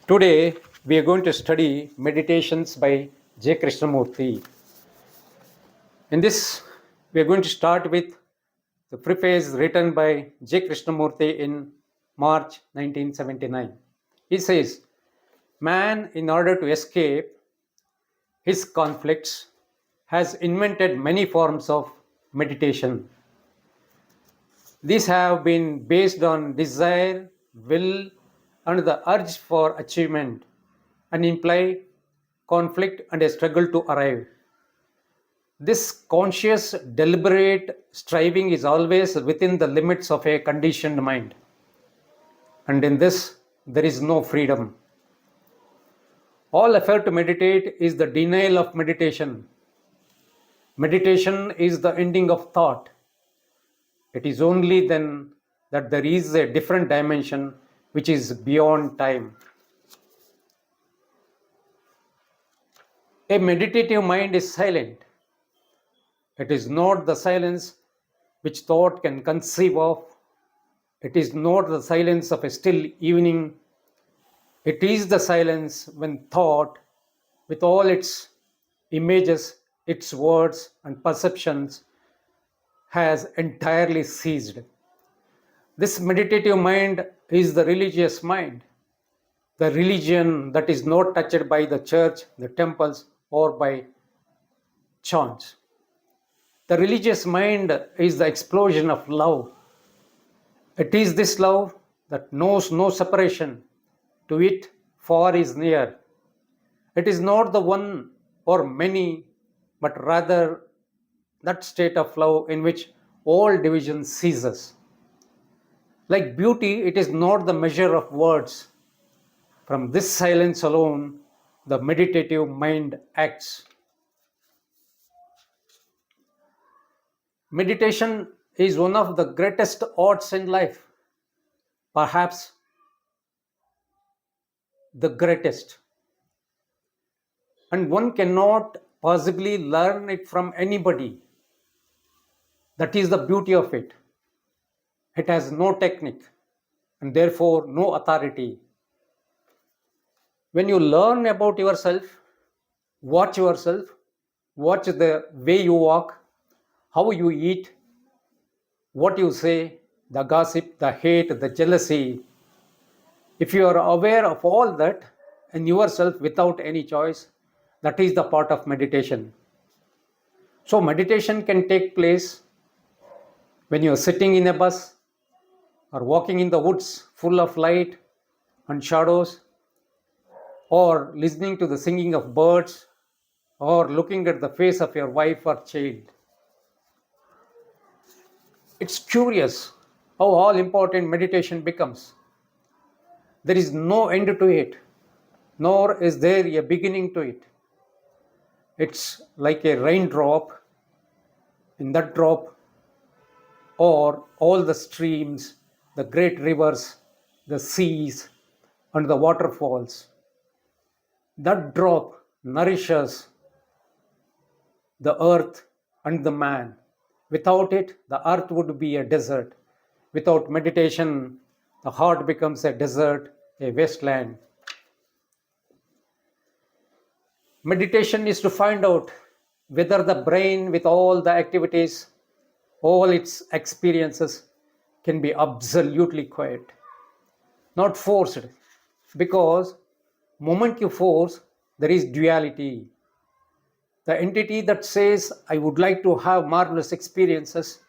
Today, we are going to study Meditations by J. Krishnamurti. In this, we are going to start with the preface written by J. Krishnamurti in March 1979. He says, "Man, in order to escape his conflicts, has invented many forms of meditation. These have been based on desire, will, and the urge for achievement, and imply conflict and a struggle to arrive. This conscious, deliberate striving is always within the limits of a conditioned mind, and in this, there is no freedom. All effort to meditate is the denial of meditation. Meditation is the ending of thought. It is only then that there is a different dimension which is beyond time. A meditative mind is silent. It is not the silence which thought can conceive of. It is not the silence of a still evening. It is the silence when thought, with all its images, its words, and perceptions, has entirely ceased. This meditative mind is the religious mind, the religion that is not touched by the church, the temples, or by chants. The religious mind is the explosion of love. It is this love that knows no separation. To it, far is near. It is not the one or many, but rather that state of love in which all division ceases. Like beauty, it is not the measure of words. From this silence alone, the meditative mind acts. Meditation is one of the greatest arts in life, perhaps the greatest. And one cannot possibly learn it from anybody. That is the beauty of it. It has no technique and therefore no authority. When you learn about yourself, watch the way you walk, how you eat, what you say, the gossip, the hate, the jealousy. If you are aware of all that in yourself without any choice, that is the part of meditation. So meditation can take place when you are sitting in a bus or walking in the woods full of light and shadows, or listening to the singing of birds, or looking at the face of your wife or child. It's curious how all important meditation becomes. There is no end to it, nor is there a beginning to it. It's like a raindrop. In that drop, or all the streams, the great rivers, the seas, and the waterfalls. That drop nourishes the earth and the man. Without it, the earth would be a desert. Without meditation, the heart becomes a desert, a wasteland. Meditation is to find out whether the brain, with all the activities, all its experiences, can be absolutely quiet, not forced. Because moment you force, there is duality. The entity that says, I would like to have marvelous experiences,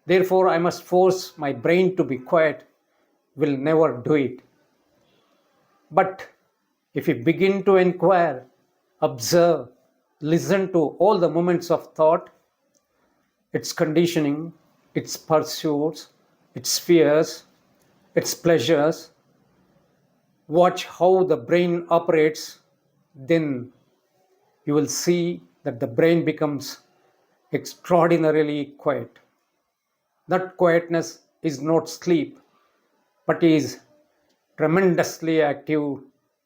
therefore I must force my brain to be quiet, will never do it. But if you begin to inquire, observe, listen to all the moments of thought, its conditioning, its pursuits, its fears, its pleasures, watch how the brain operates, then you will see that the brain becomes extraordinarily quiet. That quietness is not sleep, but is tremendously active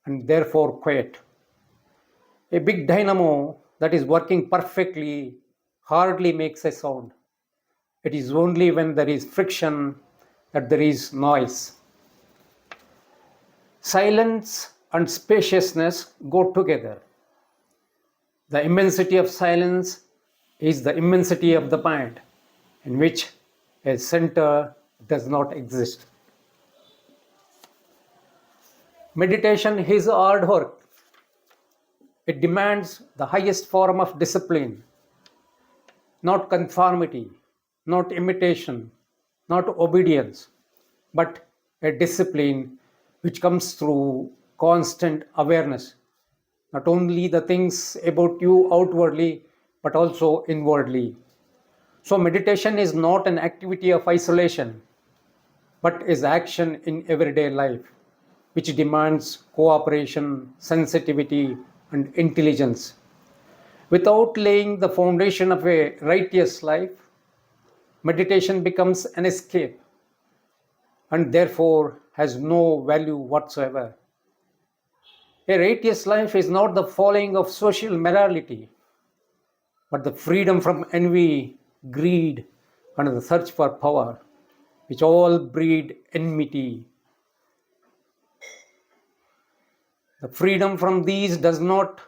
and therefore quiet. A big dynamo that is working perfectly hardly makes a sound. It is only when there is friction that there is noise. Silence and spaciousness go together. The immensity of silence is the immensity of the mind, in which a center does not exist. Meditation is hard work. It demands the highest form of discipline, not conformity, not imitation, not obedience, but a discipline which comes through constant awareness, not only the things about you outwardly, but also inwardly. So, meditation is not an activity of isolation, but is action in everyday life, which demands cooperation, sensitivity, and intelligence. Without laying the foundation of a righteous life, meditation becomes an escape and therefore has no value whatsoever. A righteous life is not the following of social morality, but the freedom from envy, greed, and the search for power, which all breed enmity. The freedom from these does not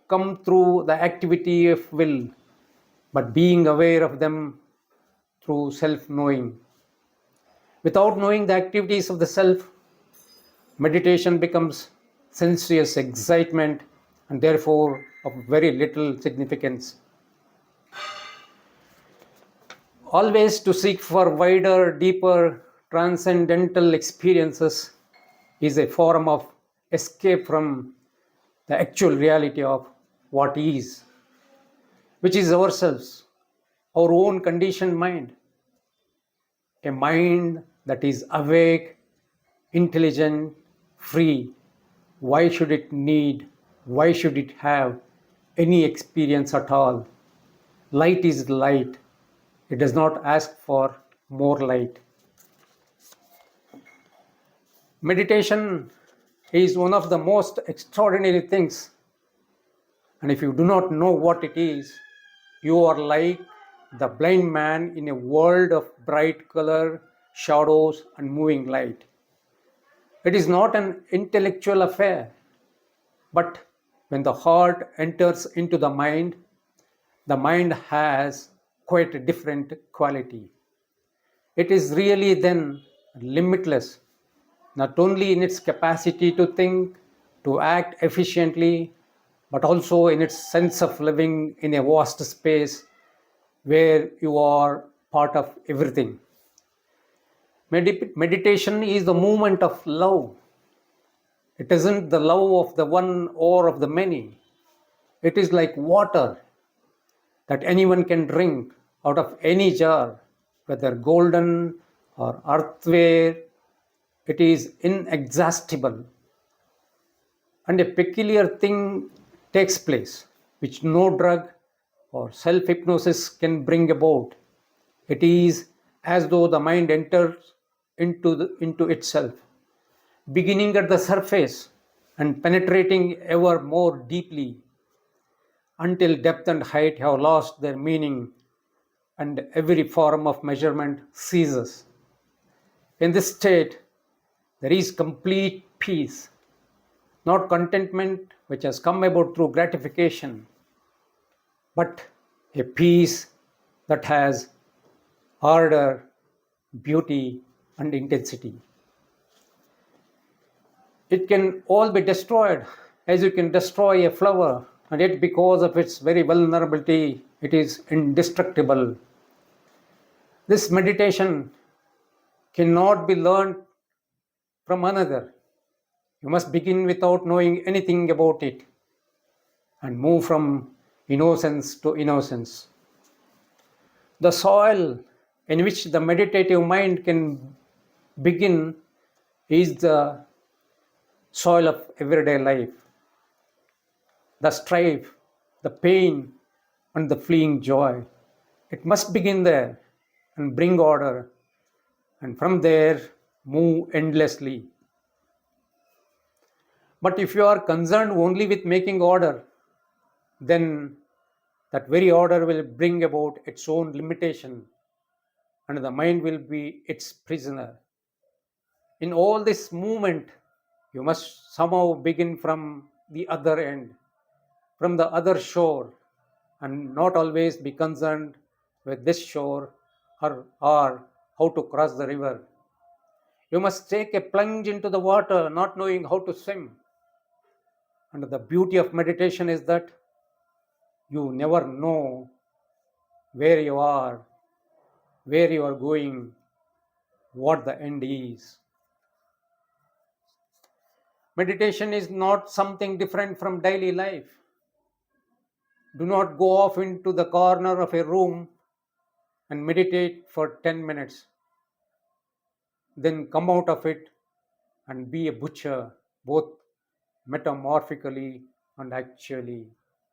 come through the activity of will, but being aware of them through self knowing. Without knowing the activities of the self, meditation becomes sensuous excitement and therefore of very little significance. Always to seek for wider, deeper, transcendental experiences is a form of escape from the actual reality of what is, which is ourselves, our own conditioned mind, a mind that is awake, intelligent, free. Why should it need, why should it have any experience at all? Light is light. It does not ask for more light. Meditation is one of the most extraordinary things. And if you do not know what it is, you are like the blind man in a world of bright color, shadows, and moving light. It is not an intellectual affair, but when the heart enters into the mind has quite a different quality. It is really then limitless, not only in its capacity to think, to act efficiently, but also in its sense of living in a vast space where you are part of everything. Meditation is the movement of love. It isn't the love of the one or of the many. It is like water that anyone can drink out of any jar, whether golden or earthenware. It is inexhaustible. And a peculiar thing takes place, which no drug or self hypnosis can bring about. It is as though the mind enters into itself, beginning at the surface and penetrating ever more deeply until depth and height have lost their meaning and every form of measurement ceases. In this state, there is complete peace, not contentment which has come about through gratification, but a peace that has ardor, beauty, and intensity. It can all be destroyed as you can destroy a flower, and yet, because of its very vulnerability, it is indestructible. This meditation cannot be learned from another. You must begin without knowing anything about it and move from innocence to innocence. The soil in which the meditative mind can begin is the soil of everyday life. The strife, the pain, and the fleeing joy. It must begin there and bring order, and from there move endlessly. But if you are concerned only with making order, then that very order will bring about its own limitation, and the mind will be its prisoner. In all this movement, You must somehow begin from the other end, from the other shore, and not always be concerned with this shore or how to cross the river. You must take a plunge into the water, not knowing how to swim. And the beauty of meditation is that you never know where you are, where you are going, what the end is. Meditation is not something different from daily life. Do not go off into the corner of a room and meditate for 10 minutes, then come out of it and be a butcher, both metamorphically and actually.